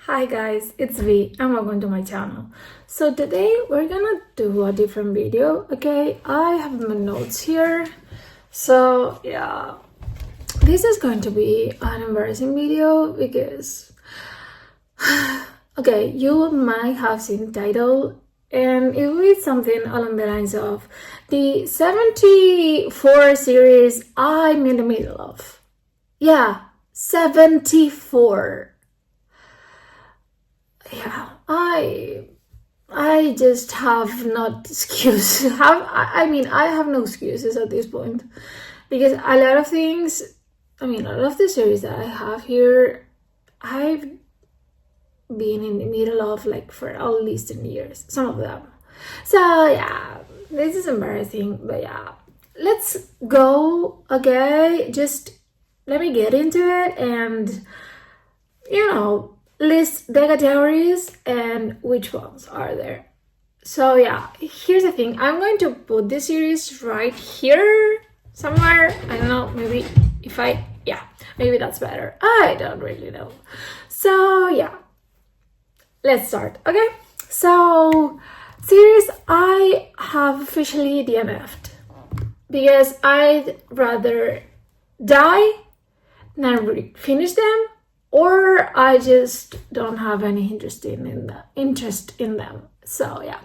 Hi guys, it's V and welcome to my channel. So today we're gonna do a different video, okay? I have my notes here. So yeah, this is going to be an embarrassing video because okay, you might have seen the title and it will be something along the lines of the 74 series I'm in the middle of. Yeah, 74. Yeah, I just have not excuse have I mean I have no excuses at this point because a lot of things, a lot of the series that I have here I've been in the middle of like for at least 10 years, some of them. So yeah, this is embarrassing, but yeah, let's go. Okay, just let me get into it and list the categories and which ones are there. So yeah, here's the thing. I'm going to put this series right here somewhere. I don't know, maybe maybe that's better. I don't really know. So yeah, let's start. Okay, so series I have officially DNF'd because I'd rather die than finish them, or I just don't have any interest in them. So yeah.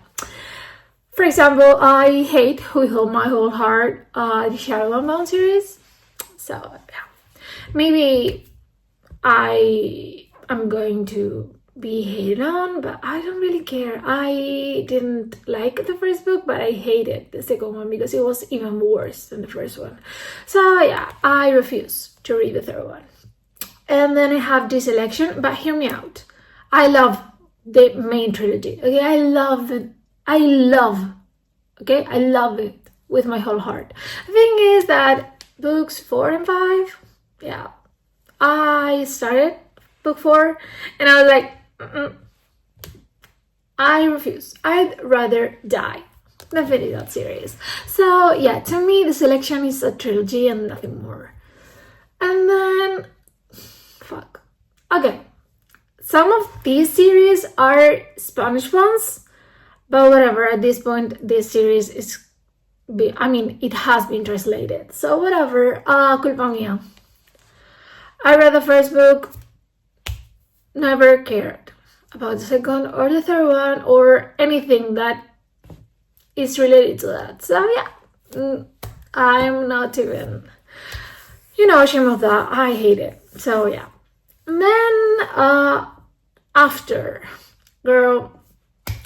For example, I hate with all my whole heart the Shadow Unbound series. So yeah, maybe I am going to be hated on, but I don't really care. I didn't like the first book, but I hated the second one because it was even worse than the first one. So yeah, I refuse to read the third one. And then I have this selection, but hear me out. I love the main trilogy. Okay, I love it. I love it with my whole heart. The thing is that books 4 and 5, yeah, I started book 4 and I was like, I refuse. I'd rather die than finish that series. So yeah, to me the selection is a trilogy and nothing more. And then okay, some of these series are Spanish ones, but whatever, at this point this series it has been translated, so whatever. Culpa mía. I read the first book, never cared about the second or the third one or anything that is related to that. So yeah, I'm not even ashamed of that. I hate it. So yeah. And then after, girl,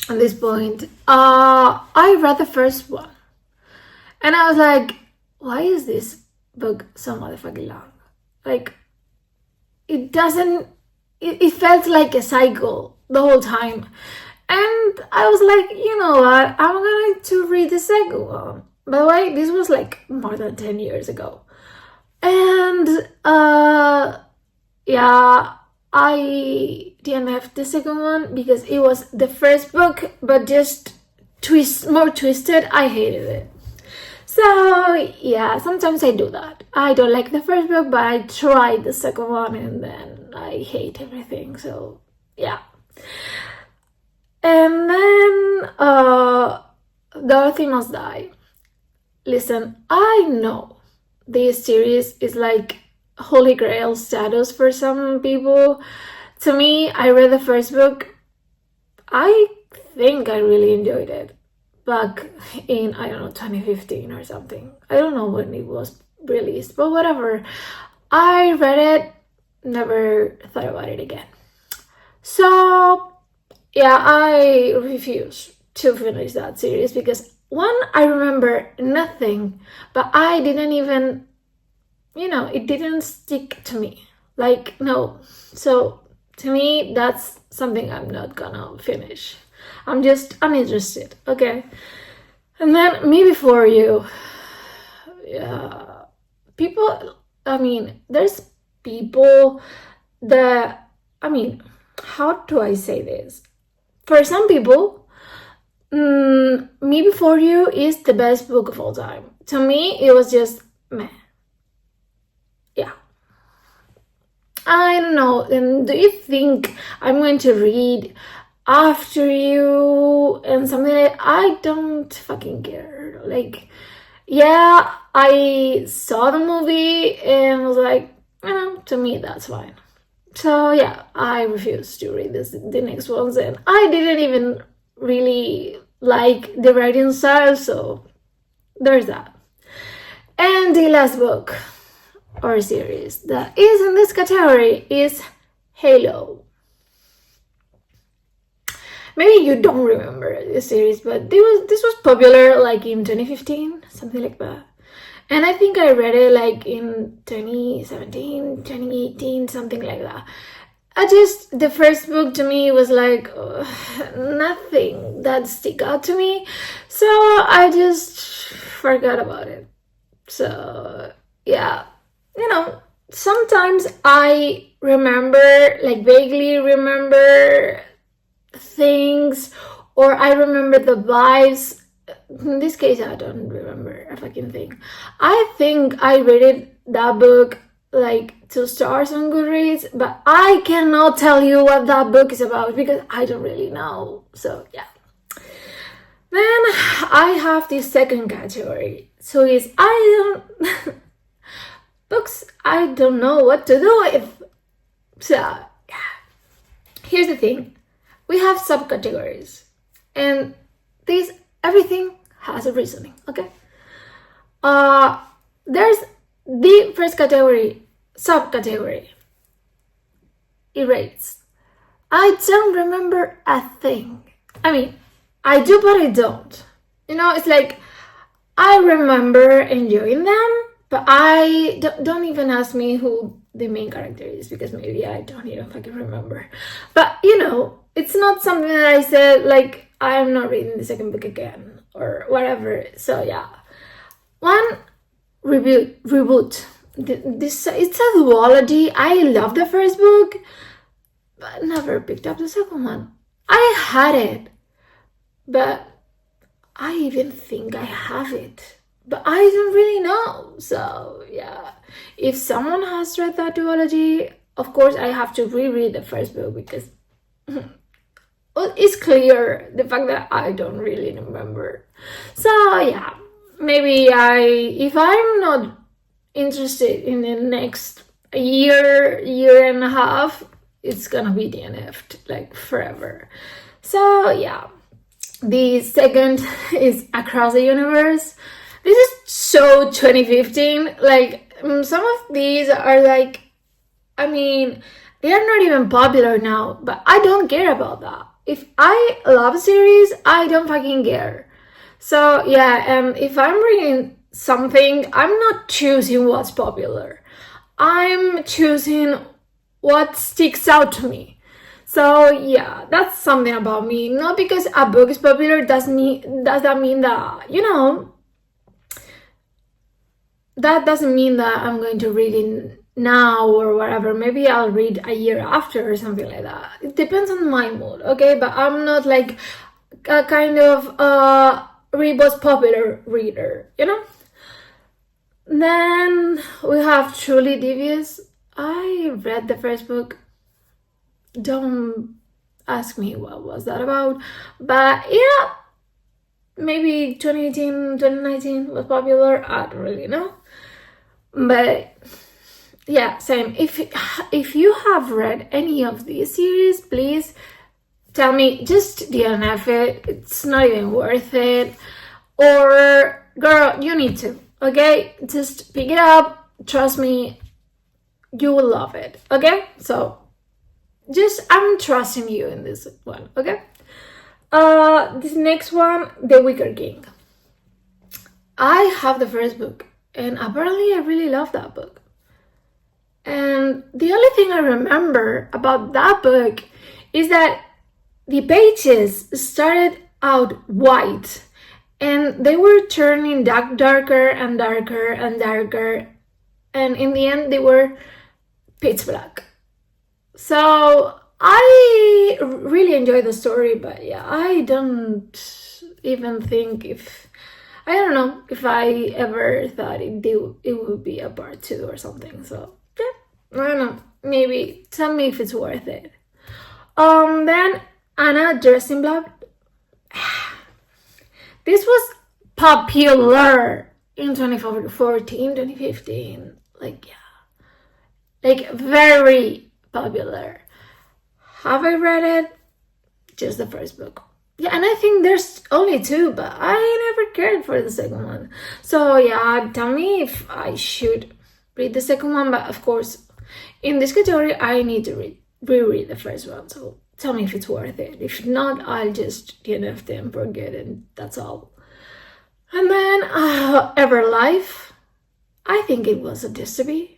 at this point, I read the first one and I was like, why is this book so motherfucking long? Like, it felt like a cycle the whole time. And I was like, you know what, I'm going to read the second one. By the way, this was like more than 10 years ago. And yeah, I DNF'd the second one because it was the first book, but just more twisted. I hated it. So yeah, sometimes I do that. I don't like the first book, but I tried the second one and then I hate everything. So yeah. And then Dorothy Must Die. Listen, I know this series is like Holy Grail status for some people. To me, I read the first book. I think I really enjoyed it back in, I don't know, 2015 or something. I don't know when it was released, but whatever. I read it, never thought about it again. So yeah, I refuse to finish that series because one, I remember nothing, but I didn't even, it didn't stick to me. Like, no. So to me, that's something I'm not gonna finish. I'm just uninterested, okay? And then Me Before You. Yeah. People, there's people that, how do I say this? For some people, Me Before You is the best book of all time. To me, it was just meh. Yeah. I don't know. And do you think I'm going to read after you and something like I don't fucking care. Like, yeah, I saw the movie and was like, to me that's fine. So yeah, I refuse to read the next ones, and I didn't even really like the writing style, so there's that. And the last book or series that is in this category is Halo. Maybe you don't remember this series, but this was popular like in 2015, something like that. And I think I read it like in 2017, 2018, something like that. The first book to me was like nothing that stick out to me. So I just forgot about it. So yeah, sometimes I remember, like vaguely remember things, or I remember the vibes. In this case, I don't remember a fucking thing. I think I rated that book like 2 stars on Goodreads, but I cannot tell you what that book is about because I don't really know. So yeah. Then I have this second category. So it's books I don't know what to do with. So yeah. Here's the thing. We have subcategories, and everything has a reasoning, okay? There's the first category, subcategory, erase. I don't remember a thing. I mean, I do, but I don't. It's like I remember enjoying them, but I don't even ask me who the main character is, because maybe I don't even fucking remember. But it's not something that I said like I'm not reading the second book again or whatever. So yeah, one reboot. This it's a duology. I love the first book, but never picked up the second one. I had it, but I even think I have it, but I don't really know. So yeah, if someone has read that duology, of course I have to reread the first book because it's clear the fact that I don't really remember. So yeah, maybe if I'm not interested in the next year and a half, it's gonna be DNF'd like forever. So yeah, the second is Across the Universe. This is so 2015. Like some of these are like, I mean, they are not even popular now, but I don't care about that. If I love a series, I don't fucking care. So yeah, and if I'm reading something, I'm not choosing what's popular. I'm choosing what sticks out to me. So yeah, that's something about me. Not because a book is popular does that mean that, that doesn't mean that I'm going to read it now or whatever. Maybe I'll read a year after or something like that. It depends on my mood, okay? But I'm not like a kind of read what's popular reader, Then we have Truly Devious. I read the first book. Don't ask me what was that about, but yeah, maybe 2018, 2019 was popular. I don't really know, but yeah, same. If you have read any of these series, please tell me. Just DNF it. It's not even worth it. Or girl, you need to. Okay, just pick it up. Trust me, you will love it. Okay, so I'm trusting you in this one. Okay. This next one, The Wicker King. I have the first book, and apparently I really love that book. And the only thing I remember about that book is that the pages started out white, and they were turning darker and darker and darker, and in the end they were pitch black. So I really enjoyed the story, but yeah, I don't even think I don't know if I ever thought it would be a part 2 or something. So yeah, I don't know. maybe tell me if it's worth it. Then Anna dressed in black. This was popular in 2014, 2015. Like, yeah. Like, very popular. Have I read it? Just the first book. Yeah, and I think there's only 2, but I never cared for the second one. So yeah, tell me if I should read the second one, but of course, in this category, I need to reread the first one. So tell me if it's worth it. If not, I'll just DNF them, forget it, and that's all. And then Everlife. I think it was a dystopy,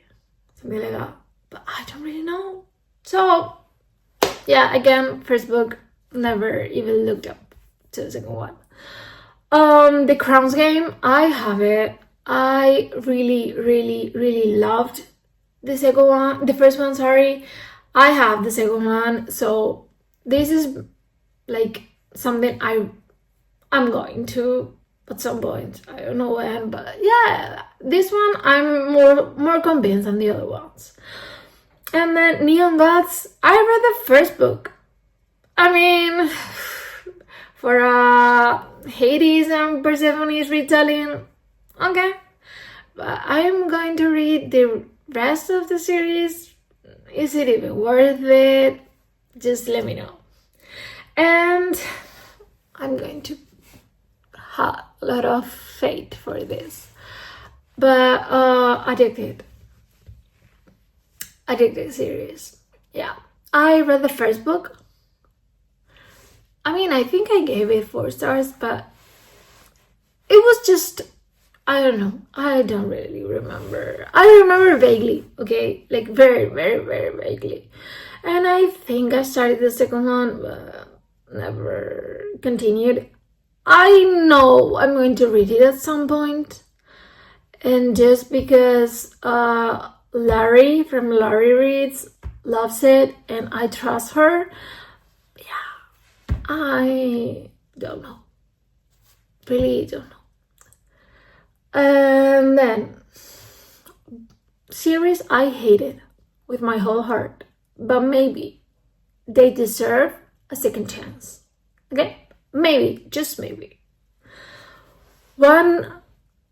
something like that, but I don't really know. So yeah, again, first book, never even looked up to the second one. The Crowns Game, I have it. I really loved the second one, the first one, sorry. I have the second one, so this is like something I'm going to at some point. I don't know when, but yeah, this one I'm more convinced than the other ones. And then Neon Gods, I read the first book. I mean, for Hades and Persephone's retelling, okay. But I'm going to read the rest of the series. Is it even worth it? Just let me know. And I'm going to have a lot of faith for this. But Addicted series. Yeah. I read the first book. I mean, I think I gave it 4 stars, but it was just, I don't know. I don't really remember. I remember vaguely, okay? Like very vaguely. And I think I started the second one, but never continued. I know I'm going to read it at some point. And just because Larry from Larry Reads loves it and I trust her, yeah, I don't know. Really don't know. And then, series I hated with my whole heart, but maybe they deserve a second chance. Okay? Maybe, just maybe. One,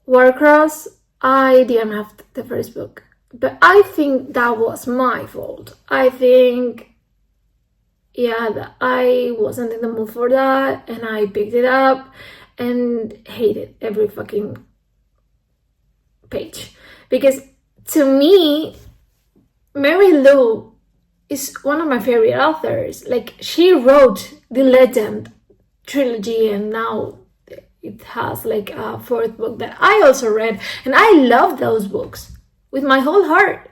Warcross, I didn't have the first book, but I think that was my fault. I think, yeah, that I wasn't in the mood for that, and I picked it up and hated every fucking page. Because to me, Mary Lou is one of my favorite authors. Like, she wrote the Legend trilogy, and now it has like a 4th book that I also read, and I love those books with my whole heart.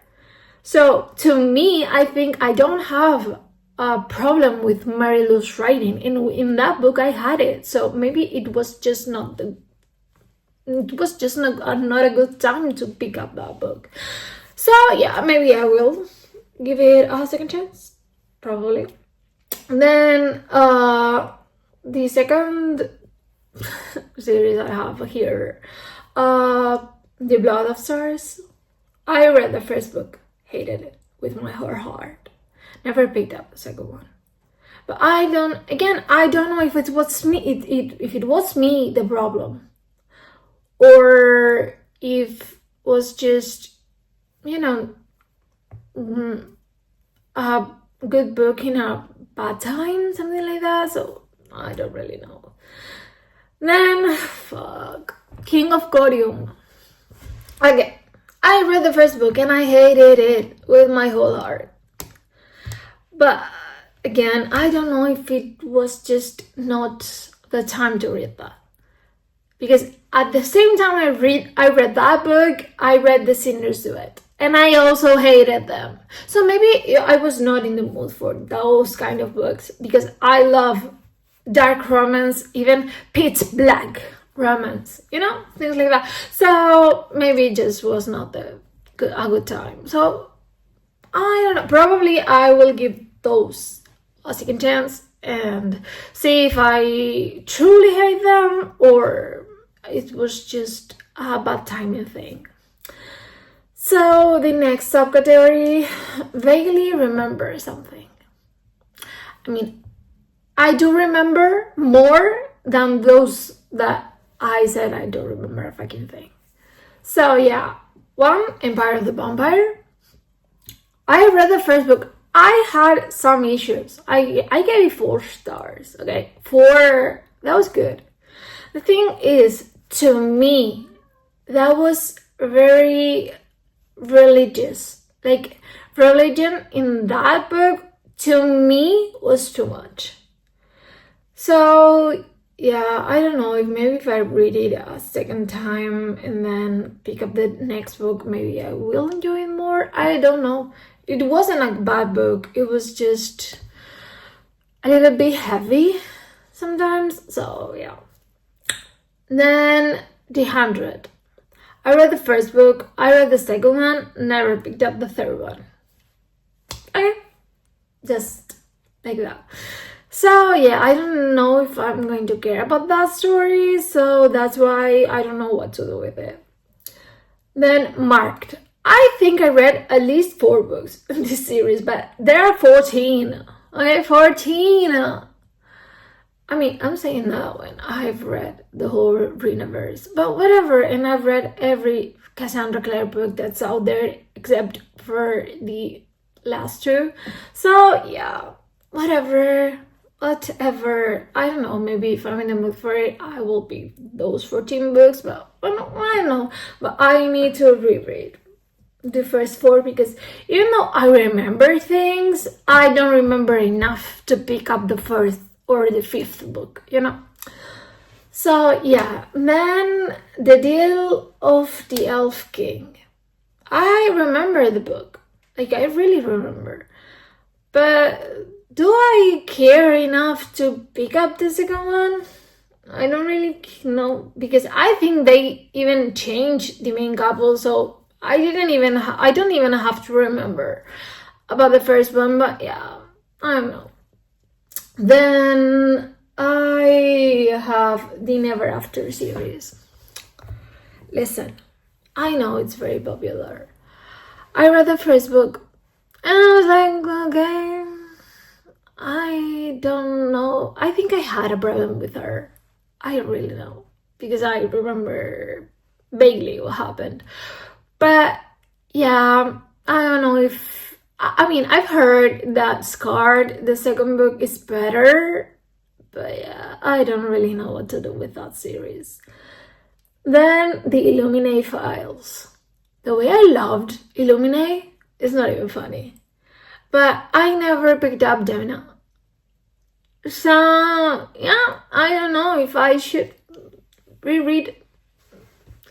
So to me, I think I don't have a problem with Mary Lou's writing. In that book, I had it. So maybe it was just not not a good time to pick up that book. So yeah, maybe I will give it a second chance, probably. And then the second series I have here, The Blood of Stars. I read the first book, hated it with my whole heart, never picked up the second one. But I don't know if it was me, if it was me the problem, or if it was just, you know, a good book in a bad time, something like that. So I don't really know. Then, King of Corium. Okay, I read the first book and I hated it with my whole heart. But again, I don't know if it was just not the time to read that. Because at the same time I read that book, I read The Sinner's Duet. And I also hated them. So maybe I was not in the mood for those kind of books, because I love dark romance, even pitch black romance, you know, things like that. So maybe it just was not a good time. So I don't know, probably I will give those a second chance and see if I truly hate them or it was just a bad timing thing. So the next subcategory, vaguely remember something. I mean, I do remember more than those that I said I don't remember a fucking thing. So yeah, one, Empire of the Vampire. I read the first book. I had some issues. I gave it 4 stars. Okay, 4. That was good. The thing is, to me, that was very religious. Like, religion in that book to me was too much. So yeah, I don't know, if I read it a second time and then pick up the next book, maybe I will enjoy it more. I don't know. It wasn't a bad book. It was just a little bit heavy sometimes. So yeah. Then The 100. I read the first book, I read the second one, never picked up the third one. Okay, just like that. So yeah, I don't know if I'm going to care about that story, so that's why I don't know what to do with it. Then Marked. I think I read at least 4 books in this series, but there are 14. Okay, 14. I mean, I'm saying that when I've read the whole Renaverse, but whatever, and I've read every Cassandra Clare book that's out there except for the last 2. So yeah, whatever. I don't know, maybe if I'm in the mood for it, I will pick those 14 books, but I don't know. But I need to reread the first 4 because even though I remember things, I don't remember enough to pick up the 4th or the 5th book, So yeah, then The Deal of the Elf King. I remember the book, like I really remember, but do I care enough to pick up the second one? I don't really know, because I think they even changed the main couple, so I don't even have to remember about the first one, but yeah, I don't know. Then I have the Never After series. Listen, I know it's very popular. I read the first book and I was like, okay, I don't know. I think I had a problem with her. I don't really know, because I remember vaguely what happened. But yeah, I don't know if... I mean, I've heard that Scarred, the second book, is better. But yeah, I don't really know what to do with that series. Then the Illuminae Files. The way I loved Illuminae is not even funny. But I never picked up Demna. So, yeah, I don't know if I should reread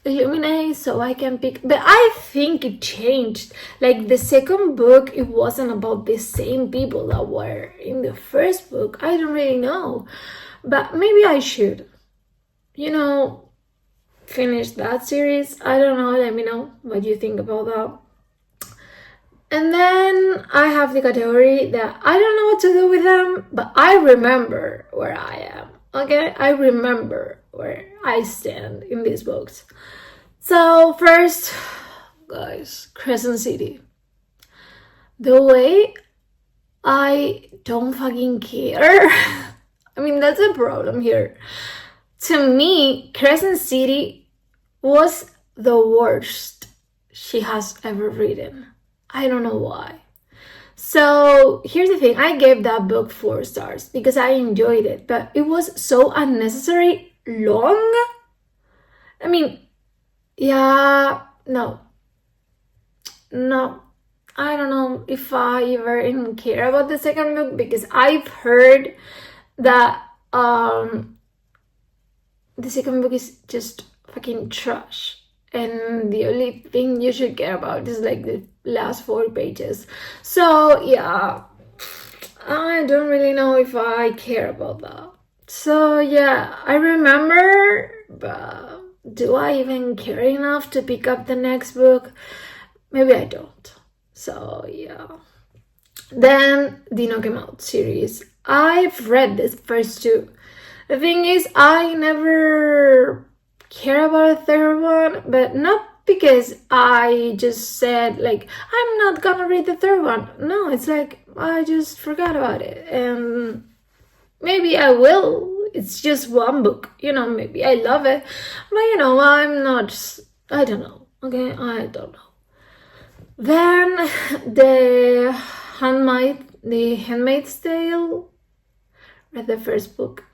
Illuminae so I can pick. But I think it changed. Like, the second book, it wasn't about the same people that were in the first book. I don't really know. But maybe I should, finish that series. I don't know. Let me know what you think about that. And then I have the category that I don't know what to do with them, but I remember where I am, okay? I remember where I stand in these books. So first, guys, Crescent City. The way I don't fucking care. I mean, that's a problem here. To me, Crescent City was the worst she has ever written. I don't know why. So here's the thing. I gave that book 4 stars because I enjoyed it, but it was so unnecessary long. I mean, yeah, no. I don't know if I even care about the second book, because I've heard that the second book is just fucking trash. And the only thing you should care about is like the last 4 pages. So yeah, I don't really know if I care about that. So yeah, I remember, but do I even care enough to pick up the next book? Maybe I don't. So yeah. Then the Knock 'Em Out series. I've read the first 2. The thing is, I never care about a third one, but not because I just said like I'm not gonna read the third one. No, it's like I just forgot about it, and maybe I will. It's just one book, maybe I love it, but I'm not, I don't know. Okay, I don't know. Then the Handmaid's Tale, read the first book.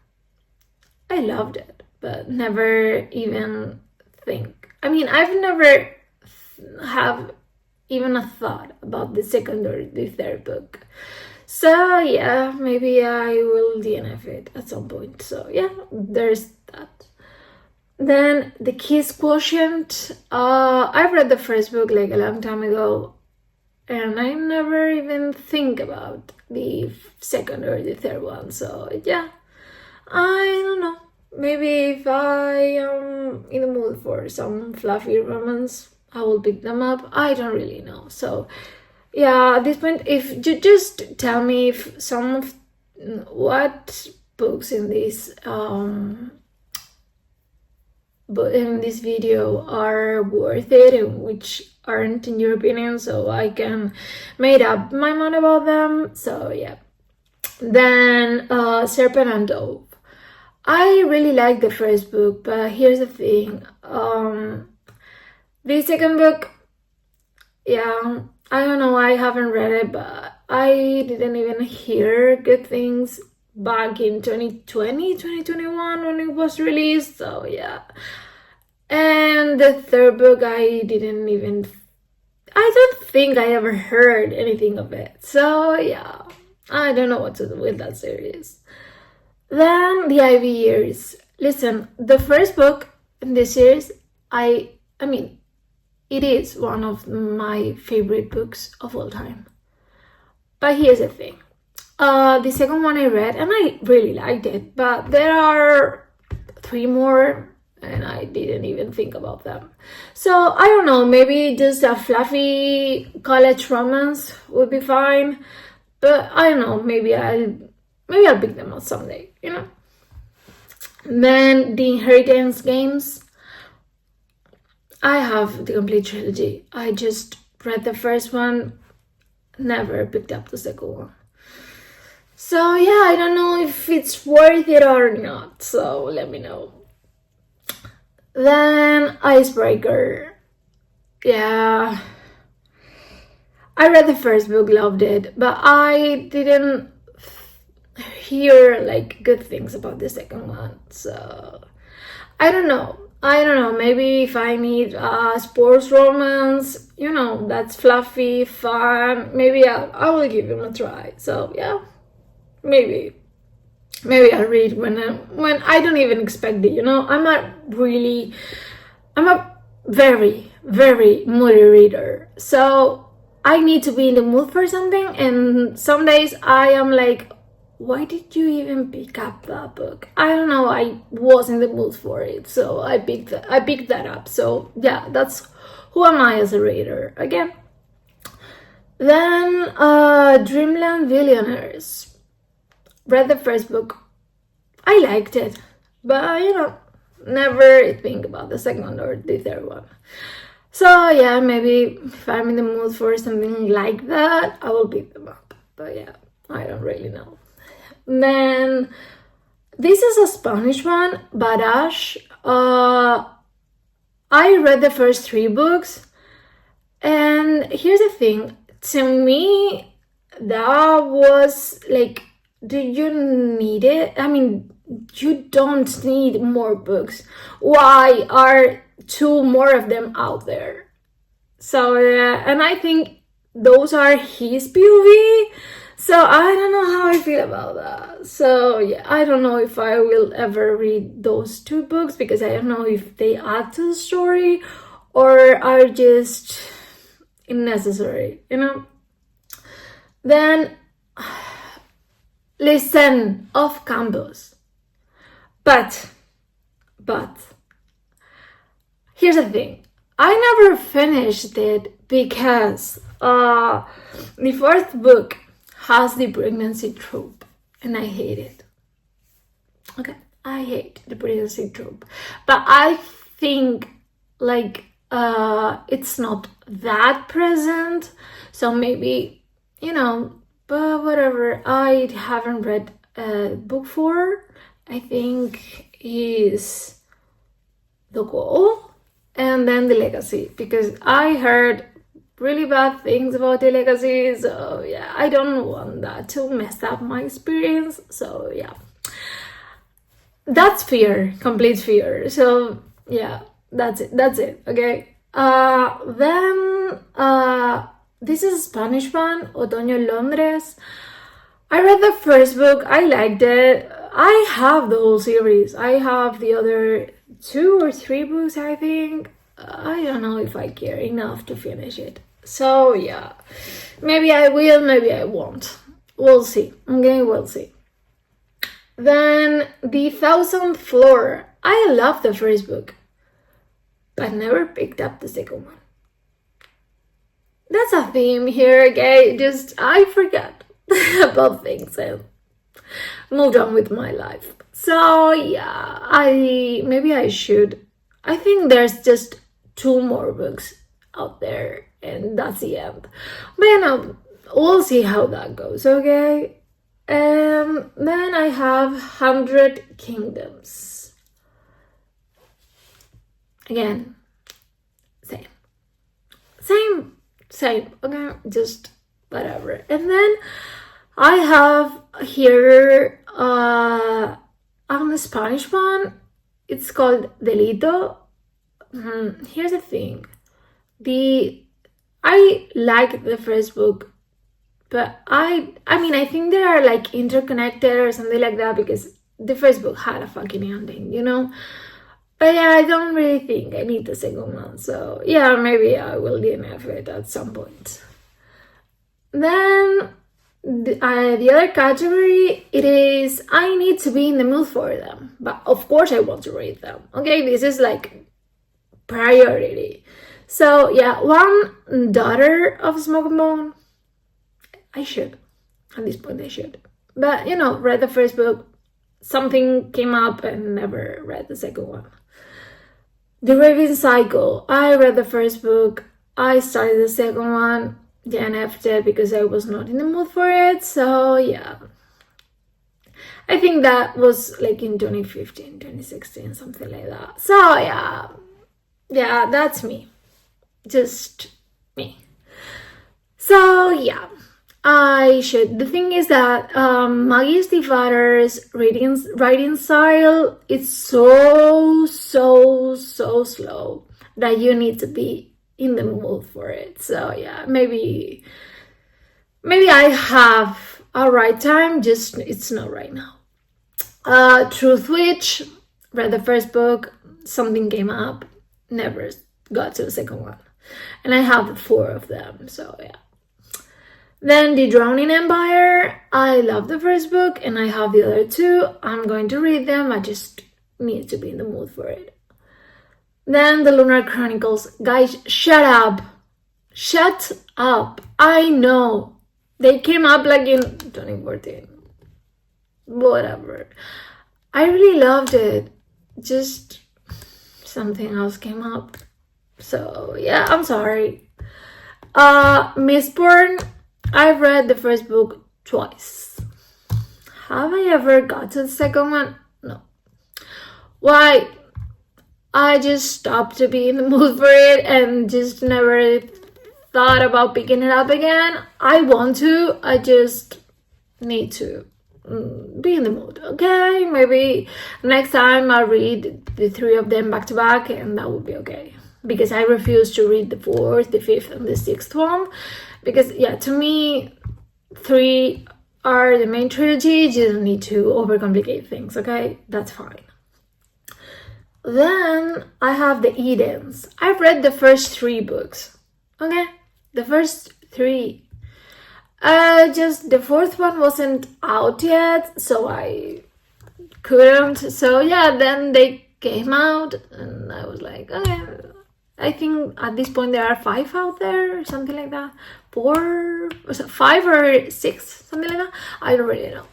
I loved it, but never even I've never have even a thought about the second or the third book. So yeah, maybe I will DNF it at some point. So yeah, there's that. Then the Kiss Quotient. I've read the first book like a long time ago, and I never even think about the second or the third one. So yeah, I don't know. Maybe if I am in the mood for some fluffy romance, I will pick them up. I don't really know. So yeah, at this point, if you just tell me if some of what books in this video are worth it and which aren't, in your opinion, so I can make up my mind about them. So yeah. Then Serpent and Dove. I really like the first book, but here's the thing. The second book, yeah, I don't know, I haven't read it, but I didn't even hear good things back in 2020, 2021 when it was released, so yeah. And the third book, I don't think I ever heard anything of it, so yeah, I don't know what to do with that series. Then the Ivy Years. Listen, the first book in this series, it is one of my favorite books of all time. But here's the thing. The second one I read, and I really liked it, but there are 3 more, and I didn't even think about them. So I don't know, maybe just a fluffy college romance would be fine. But I don't know, maybe I'll pick them up someday, Then the Inheritance Games. I have the complete trilogy. I just read the first one, never picked up the second one. So yeah, I don't know if it's worth it or not, so let me know. Then Icebreaker. Yeah, I read the first book, loved it, but I didn't hear like good things about the second one, so I don't know, maybe if I need a sports romance, that's fluffy, fun, maybe I will give him a try. So yeah, maybe I'll read when I don't even expect it, I'm a very, very moody reader, so I need to be in the mood for something, and some days I am like, why did you even pick up that book? I don't know, I was in the mood for it, so I picked that up. So yeah, that's who am I as a reader again. Then Dreamland Billionaires. Read the first book. I liked it, but never think about the second or the third one. So yeah, maybe if I'm in the mood for something like that, I will pick them up. But yeah, I don't really know. Then this is a Spanish one, Badash. I read the first 3 books, and here's the thing. To me, that was like, do you need it? You don't need more books. Why are 2 more of them out there? So and I think those are his POV. So I don't know how I feel about that. So yeah, I don't know if I will ever read those 2 books, because I don't know if they add to the story or are just unnecessary, Then Listen, Off Campus. But here's the thing. I never finished it because the 4th book has the pregnancy trope, and I hate it. Okay, I hate the pregnancy trope, but I think like it's not that present, so maybe, but whatever. I haven't read book 4. I think is The Goal, and then The Legacy, because I heard really bad things about The Legacy, so yeah, I don't want that to mess up my experience, so yeah. That's fear, complete fear. So yeah, that's it, okay? Then this is a Spanish one, Otoño en Londres. I read the first book, I liked it. I have the whole series. I have the other 2 or 3 books, I think. I don't know if I care enough to finish it. So yeah, maybe I will, maybe I won't. We'll see, okay, we'll see. Then The 1,000th Floor. I love the first book, but never picked up the second one. That's a theme here, okay? Just, I forgot about things and moved on with my life. So yeah, maybe I should. I think there's just 2 more books out there and that's the end. But we'll see how that goes, okay? Then I have 100 Kingdoms. Again, same, okay, just whatever. And then I have here on the Spanish one, it's called Delito. Here's the thing, I like the first book, but I mean, I think they are like interconnected or something like that, because the first book had a fucking ending, But yeah, I don't really think I need the second one. So yeah, maybe I will DNF it at some point. Then the other category, it is I need to be in the mood for them. But of course I want to read them. Okay, this is like priority. So yeah, One Daughter of Smoke and Bone. I should. At this point I should. But read the first book. Something came up and never read the second one. The Raven Cycle. I read the first book. I started the second one. DNF'd it because I was not in the mood for it. So yeah. I think that was like in 2015, 2016, something like that. So yeah. Yeah, that's me. Just me. So yeah. The thing is that Maggie Stiefvater's writing style is so slow that you need to be in the mood for it. So yeah, maybe I have a right time, just it's not right now. Truth Witch, read the first book, something came up, never got to the second one. And I have 4 of them, so yeah. Then The Drowning Empire. I love the first book and I have the other 2. I'm going to read them. I just need to be in the mood for it. Then The Lunar Chronicles. Guys, shut up. Shut up. I know. They came up like in 2014. Whatever. I really loved it. Just something else came up. So yeah, I'm sorry. Mistborn. I've read the first book twice. Have I ever got to the second one? No. Why? I just stopped to be in the mood for it and just never thought about picking it up again. I want to, I just need to be in the mood, okay? Maybe next time I'll read the 3 of them back to back and that would be okay. Because I refuse to read the 4th, the 5th, and the 6th one. Because, yeah, to me, 3 are the main trilogy. You don't need to overcomplicate things, okay? That's fine. Then I have the Edens. I've read the first 3 books, okay? The first 3. Just the 4th one wasn't out yet, so I couldn't. So, yeah, then they came out, and I was like, okay. I think at this point there are 5 out there, or something like that. 4, 5 or 6, something like that. I don't really know.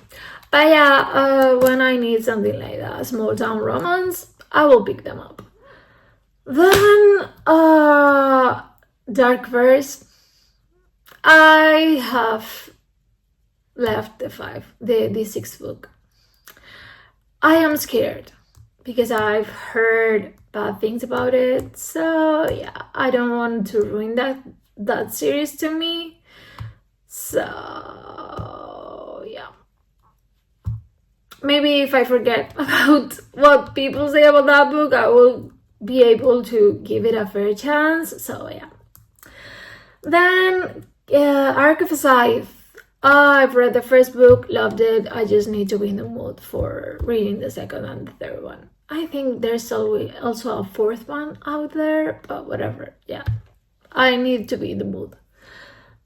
But yeah, when I need something like that, small town romance, I will pick them up. Then, Dark Verse. I have left the sixth book. I am scared because I've heard bad things about it. So yeah, I don't want to ruin that series to me. So yeah. Maybe if I forget about what people say about that book, I will be able to give it a fair chance. So yeah. Then Arc of a Scythe. I've read the first book, loved it. I just need to be in the mood for reading the second and the third one. I think there's also a fourth one out there, but whatever. Yeah, I need to be in the mood.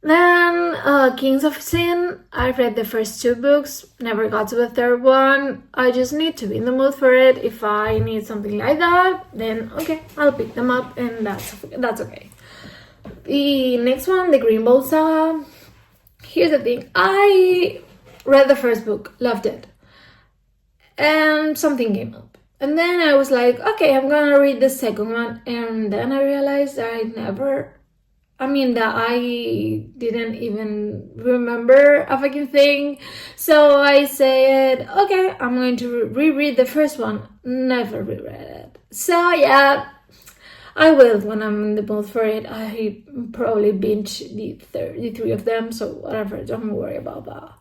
Then Kings of Sin. I've read the first two books, never got to the third one. I just need to be in the mood for it. If I need something like that, then okay, I'll pick them up, and that's okay. The next one, the Green Bolt Saga. Here's the thing, I read the first book, loved it, and something came up. And then I was like, okay, I'm gonna read the second one, and then I realized that I didn't even remember a fucking thing. So I said, okay, I'm going to reread the first one. Never reread it. So yeah, I will when I'm in the mood for it. I probably binge the three of them, so whatever, don't worry about that.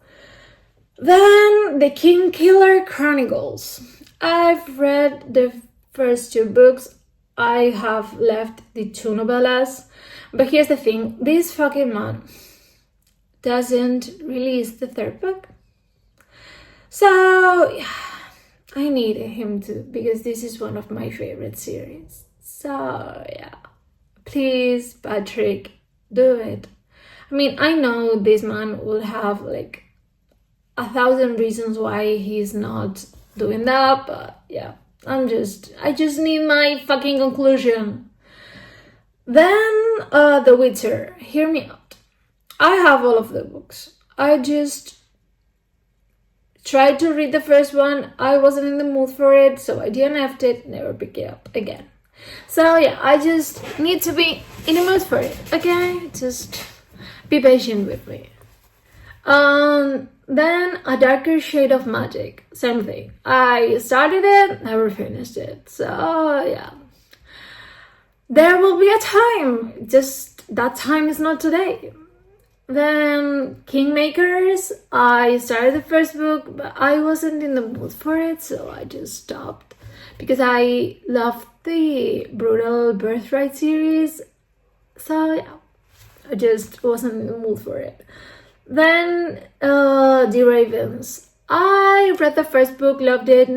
Then the Kingkiller Chronicles. I've read the first two books. I have left the two novellas. But here's the thing, this fucking man doesn't release the third book. So yeah, I need him to, because this is one of my favorite series. So yeah, please, Patrick, do it. I mean, I know this man will have like 1,000 reasons why he's not doing that, but yeah, I just need my fucking conclusion. Then The Witcher, hear me out. I have all of the books. I just tried to read the first one. I wasn't in the mood for it, so I DNF'd it, never picked it up again. So yeah, I just need to be in the mood for it, okay? Just be patient with me. Then A Darker Shade of Magic, same thing. I started it, never finished it. So yeah, there will be a time, just that time is not today. Then Kingmakers, I started the first book, but I wasn't in the mood for it, so I just stopped. Because I loved the Brutal Birthright series, so yeah, I just wasn't in the mood for it. Then The Ravens. I read the first book, loved it,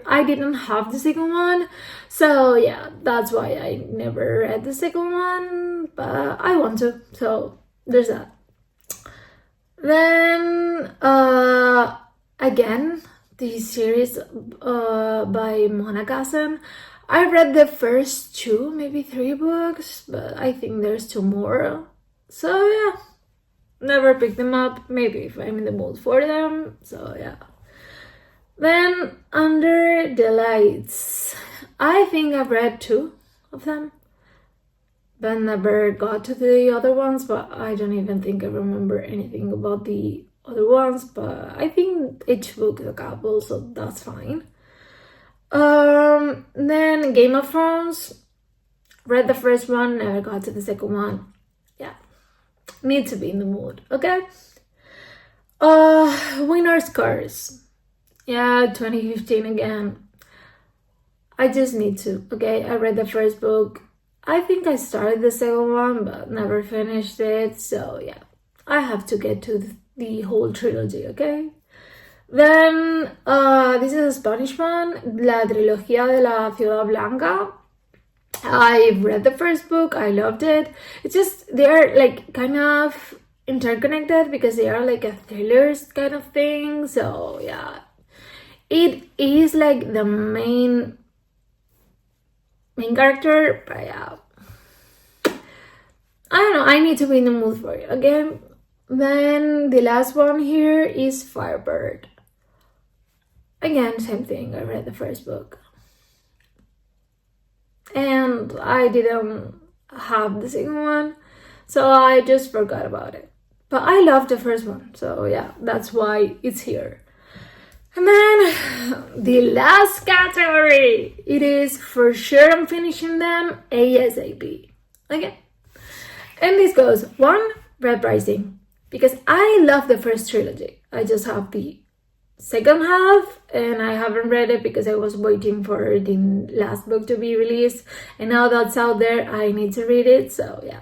I didn't have the second one, so yeah, that's why I never read the second one, but I want to, so there's that. Then again, the series by Mona Kassan. I read the first two, maybe three books, but I think there's two more, so yeah, never picked them up, maybe if I'm in the mood for them, so yeah. Then Under the Lights. I think I've read two of them, but never got to the other ones, but I don't even think I remember anything about the other ones, but I think each book is a couple, so that's fine. Then Game of Thrones. Read the first one, never got to the second one. Yeah, need to be in the mood, okay? Winner's Curse. Yeah, 2015 again. I just need to, okay? I read the first book. I think I started the second one, but never finished it, so yeah. I have to get to the whole trilogy, okay? Then, this is a Spanish one, La Trilogía de la Ciudad Blanca. I've read the first book, I loved it. It's just, they are like kind of interconnected because they are like a thrillers kind of thing, so yeah. It is like the main character, but yeah. I don't know, I need to be in the mood for it, okay? Then the last one here is Firebird. Again, same thing, I read the first book. And and I didn't have the second one, so I just forgot about it. But I love the first one, so yeah, that's why it's here. And then the last category, it is for sure I'm finishing them ASAP. Okay. And this goes 1, Red Rising, because I love the first trilogy. I just have the second half and I haven't read it because I was waiting for the last book to be released, and now that's out there, I need to read it. So yeah.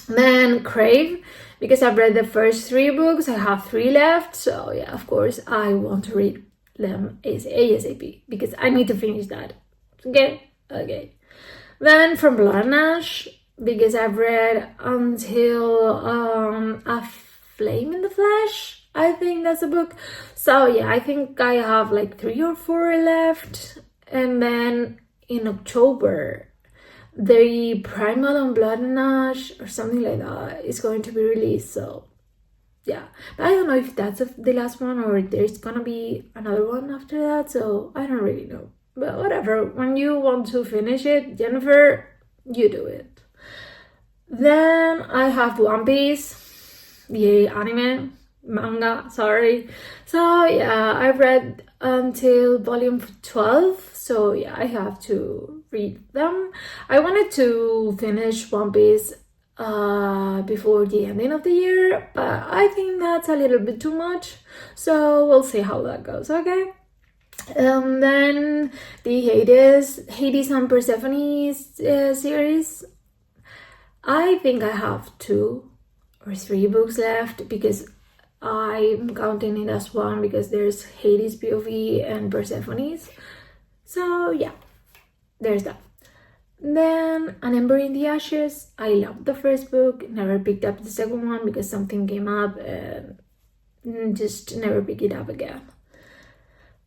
Then Crave, because I've read the first 3 books, I have 3 left, so yeah, of course I want to read them ASAP because I need to finish that. Okay. Then From Blood and Ash, because I've read until A Flame in the Flesh, I think that's a book. So yeah, I think I have like 3 or 4 left. And then in October, the Primal on Blood and Ash or something like that is going to be released. So yeah, but I don't know if that's the last one or there's gonna be another one after that. So I don't really know. But whatever, when you want to finish it, Jennifer, you do it. Then I have One Piece, the manga, sorry. So yeah, I've read until volume 12, so yeah, I have to read them. I wanted to finish One Piece before the ending of the year, but I think that's a little bit too much, so we'll see how that goes, okay? Then the Hades and Persephone series, I think I have 2 or 3 books left because I'm counting it as one because there's Hades POV and Persephone's. So yeah, there's that. Then An Ember in the Ashes, I loved the first book, never picked up the second one because something came up and just never picked it up again.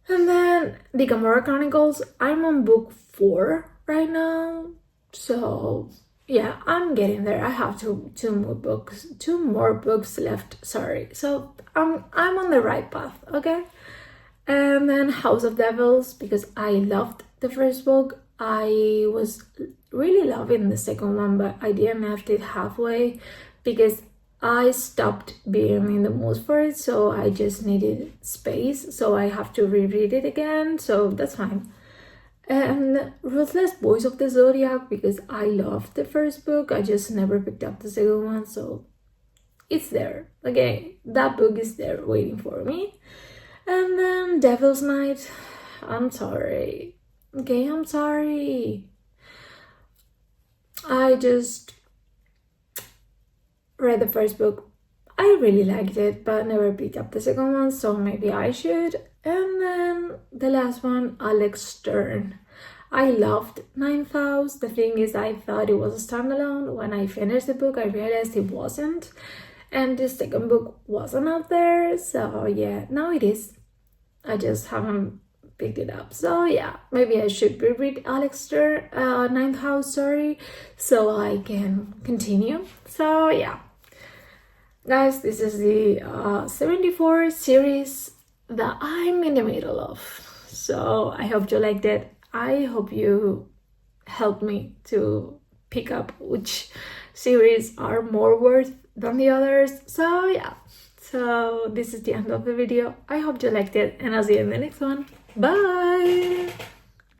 And then The Gamora Chronicles, I'm on book 4 right now, so yeah, I'm getting there. I have two more books left, sorry. So I'm on the right path, okay? And then House of Devils, because I loved the first book. I was really loving the second one, but I DNF'd it halfway because I stopped being in the mood for it, so I just needed space, so I have to reread it again, so that's fine. And Ruthless Boys of the Zodiac, because I loved the first book, I just never picked up the second one, so it's there. Okay, that book is there waiting for me. And then Devil's Night, I'm sorry. Okay, I'm sorry. I just read the first book. I really liked it, but never picked up the second one, so maybe I should. And then the last one, Alex Stern. I loved Ninth House. The thing is, I thought it was a standalone. When I finished the book, I realized it wasn't. And the second book wasn't out there, so yeah, now it is. I just haven't picked it up. So yeah, maybe I should reread Alex Stern, Ninth House, sorry, so I can continue. So yeah. Guys, this is the 74 series that I'm in the middle of. So I hope you liked it. I hope you helped me to pick up which series are more worth than the others. So yeah, so this is the end of the video. I hope you liked it and I'll see you in the next one. Bye!